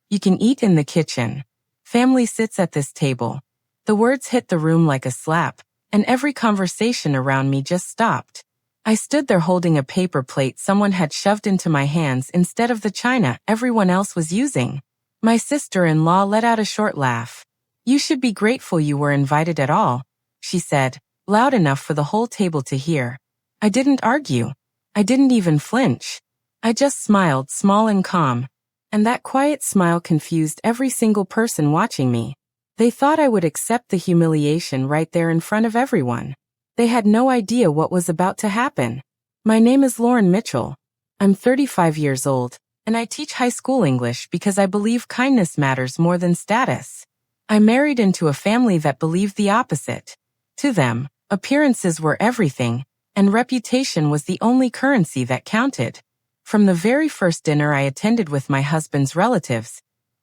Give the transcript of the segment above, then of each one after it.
You can eat in the kitchen. Family sits at this table. The words hit the room like a slap, and every conversation around me just stopped. I stood there holding a paper plate someone had shoved into my hands instead of the china everyone else was using. My sister-in-law let out a short laugh. "You should be grateful you were invited at all," she said, loud enough for the whole table to hear. I didn't argue. I didn't even flinch. I just smiled, small and calm. And that quiet smile confused every single person watching me. They thought I would accept the humiliation right there in front of everyone. They had no idea what was about to happen. My name is Lauren Mitchell. I'm 35 years old, and I teach high school English because I believe kindness matters more than status. I married into a family that believed the opposite. To them, appearances were everything, and reputation was the only currency that counted. From the very first dinner I attended with my husband's relatives,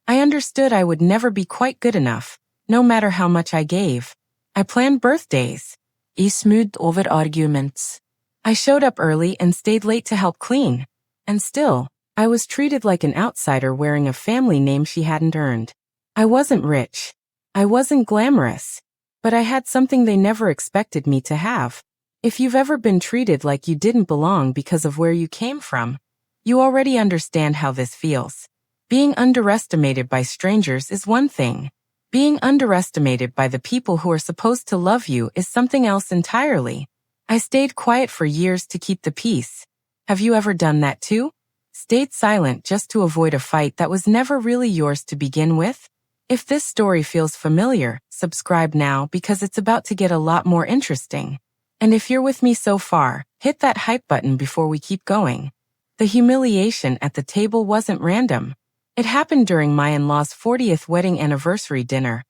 I understood I would never be quite good enough, no matter how much I gave. I planned birthdays. I smoothed over arguments. I showed up early and stayed late to help clean. And still, I was treated like an outsider wearing a family name she hadn't earned. I wasn't rich. I wasn't glamorous. But I had something they never expected me to have. If you've ever been treated like you didn't belong because of where you came from, you already understand how this feels. Being underestimated by strangers is one thing. Being underestimated by the people who are supposed to love you is something else entirely. I stayed quiet for years to keep the peace. Have you ever done that too? Stayed silent just to avoid a fight that was never really yours to begin with? If this story feels familiar, subscribe now because it's about to get a lot more interesting. And if you're with me so far, hit that hype button before we keep going. The humiliation at the table wasn't random. It happened during my in-law's 40th wedding anniversary dinner,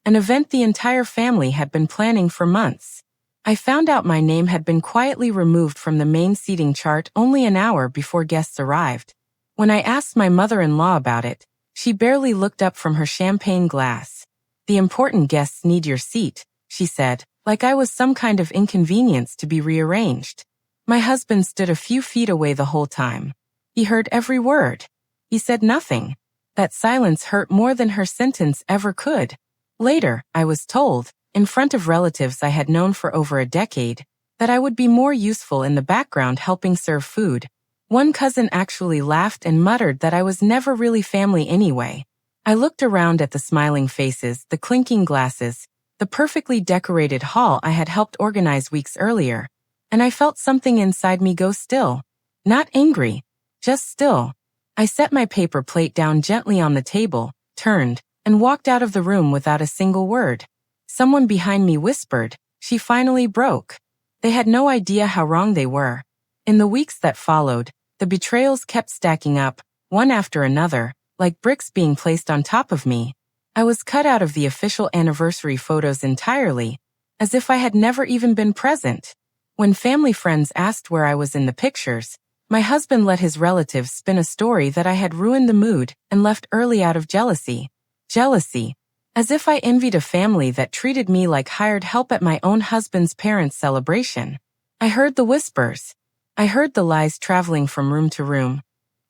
an event the entire family had been planning for months. I found out my name had been quietly removed from the main seating chart only an hour before guests arrived. When I asked my mother-in-law about it, she barely looked up from her champagne glass. "The important guests need your seat," she said, like I was some kind of inconvenience to be rearranged. My husband stood a few feet away the whole time. He heard every word. He said nothing. That silence hurt more than her sentence ever could. Later, I was told, in front of relatives I had known for over a decade, that I would be more useful in the background helping serve food. One cousin actually laughed and muttered that I was never really family anyway. I looked around at the smiling faces, the clinking glasses, the perfectly decorated hall I had helped organize weeks earlier, and I felt something inside me go still. Not angry, just still. I set my paper plate down gently on the table, turned, and walked out of the room without a single word. Someone behind me whispered, "She finally broke." They had no idea how wrong they were. In the weeks that followed, the betrayals kept stacking up, one after another, like bricks being placed on top of me. I was cut out of the official anniversary photos entirely, as if I had never even been present. When family friends asked where I was in the pictures, my husband let his relatives spin a story that I had ruined the mood and left early out of jealousy. Jealousy. As if I envied a family that treated me like hired help at my own husband's parents' celebration. I heard the whispers. I heard the lies traveling from room to room,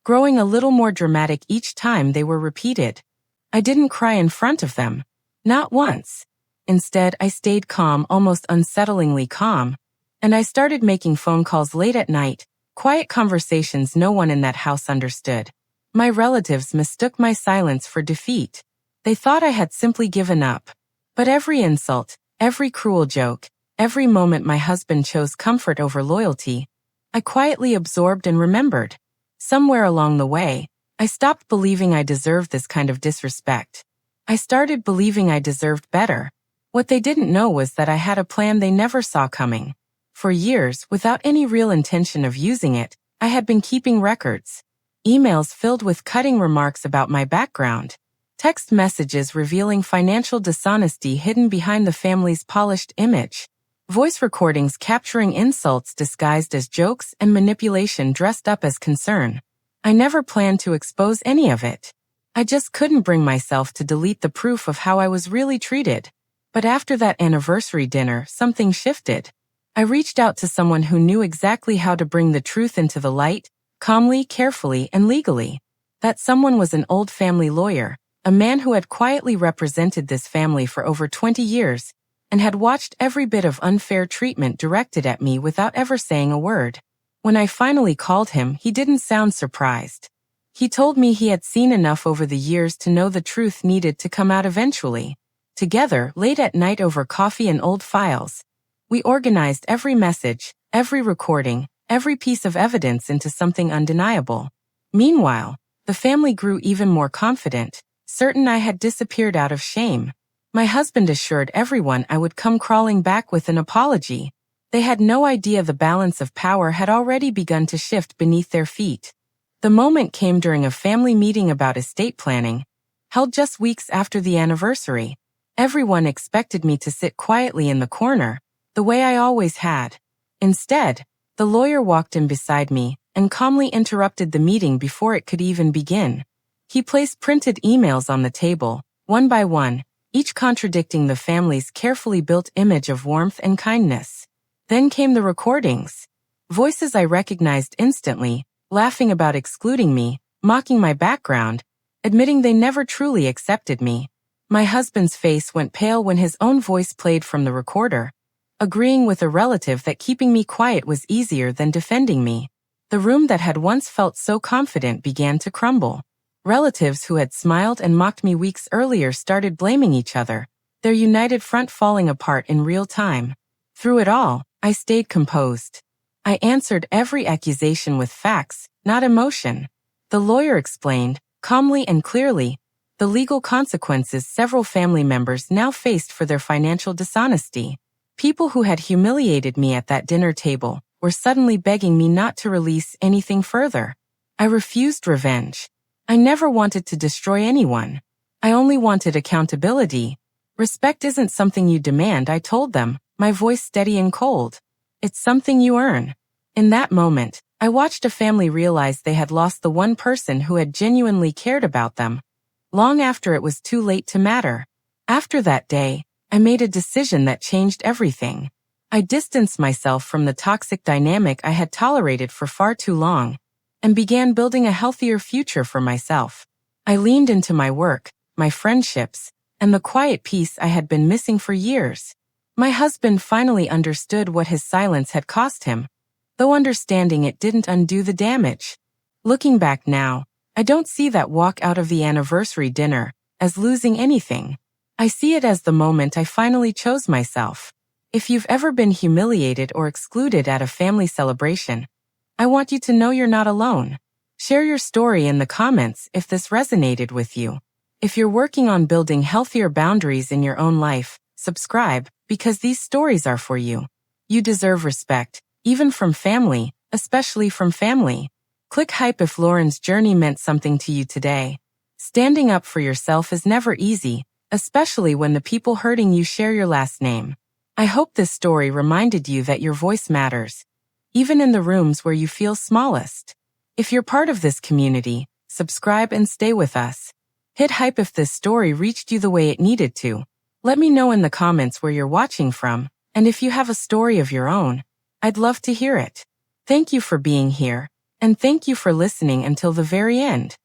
growing a little more dramatic each time they were repeated. I didn't cry in front of them. Not once. Instead, I stayed calm, almost unsettlingly calm, and I started making phone calls late at night, quiet conversations no one in that house understood. My relatives mistook my silence for defeat. They thought I had simply given up. But every insult, every cruel joke, every moment my husband chose comfort over loyalty, I quietly absorbed and remembered. Somewhere along the way, I stopped believing I deserved this kind of disrespect. I started believing I deserved better. What they didn't know was that I had a plan they never saw coming. For years, without any real intention of using it, I had been keeping records. Emails filled with cutting remarks about my background. Text messages revealing financial dishonesty hidden behind the family's polished image. Voice recordings capturing insults disguised as jokes and manipulation dressed up as concern. I never planned to expose any of it. I just couldn't bring myself to delete the proof of how I was really treated. But after that anniversary dinner, something shifted. I reached out to someone who knew exactly how to bring the truth into the light, calmly, carefully, and legally. That someone was an old family lawyer, a man who had quietly represented this family for over 20 years, and had watched every bit of unfair treatment directed at me without ever saying a word. When I finally called him, he didn't sound surprised. He told me he had seen enough over the years to know the truth needed to come out eventually. Together, late at night over coffee and old files, we organized every message, every recording, every piece of evidence into something undeniable. Meanwhile, the family grew even more confident, certain I had disappeared out of shame. My husband assured everyone I would come crawling back with an apology. They had no idea the balance of power had already begun to shift beneath their feet. The moment came during a family meeting about estate planning, held just weeks after the anniversary. Everyone expected me to sit quietly in the corner, the way I always had. Instead, the lawyer walked in beside me and calmly interrupted the meeting before it could even begin. He placed printed emails on the table, one by one, each contradicting the family's carefully built image of warmth and kindness. Then came the recordings. Voices I recognized instantly, laughing about excluding me, mocking my background, admitting they never truly accepted me. My husband's face went pale when his own voice played from the recorder, agreeing with a relative that keeping me quiet was easier than defending me. The room that had once felt so confident began to crumble. Relatives who had smiled and mocked me weeks earlier started blaming each other, their united front falling apart in real time. Through it all, I stayed composed. I answered every accusation with facts, not emotion. The lawyer explained, calmly and clearly, the legal consequences several family members now faced for their financial dishonesty. People who had humiliated me at that dinner table were suddenly begging me not to release anything further. I refused revenge. I never wanted to destroy anyone. I only wanted accountability. Respect isn't something you demand, I told them, my voice steady and cold. It's something you earn. In that moment, I watched a family realize they had lost the one person who had genuinely cared about them, long after it was too late to matter. After that day, I made a decision that changed everything. I distanced myself from the toxic dynamic I had tolerated for far too long, and began building a healthier future for myself. I leaned into my work, my friendships, and the quiet peace I had been missing for years. My husband finally understood what his silence had cost him, though understanding it didn't undo the damage. Looking back now, I don't see that walk out of the anniversary dinner as losing anything. I see it as the moment I finally chose myself. If you've ever been humiliated or excluded at a family celebration, I want you to know you're not alone. Share your story in the comments if this resonated with you. If you're working on building healthier boundaries in your own life, subscribe, because these stories are for you. You deserve respect, even from family, especially from family. Click hype if Lauren's journey meant something to you today. Standing up for yourself is never easy, especially when the people hurting you share your last name. I hope this story reminded you that your voice matters, even in the rooms where you feel smallest. If you're part of this community, subscribe and stay with us. Hit hype if this story reached you the way it needed to. Let me know in the comments where you're watching from, and if you have a story of your own, I'd love to hear it. Thank you for being here, and thank you for listening until the very end.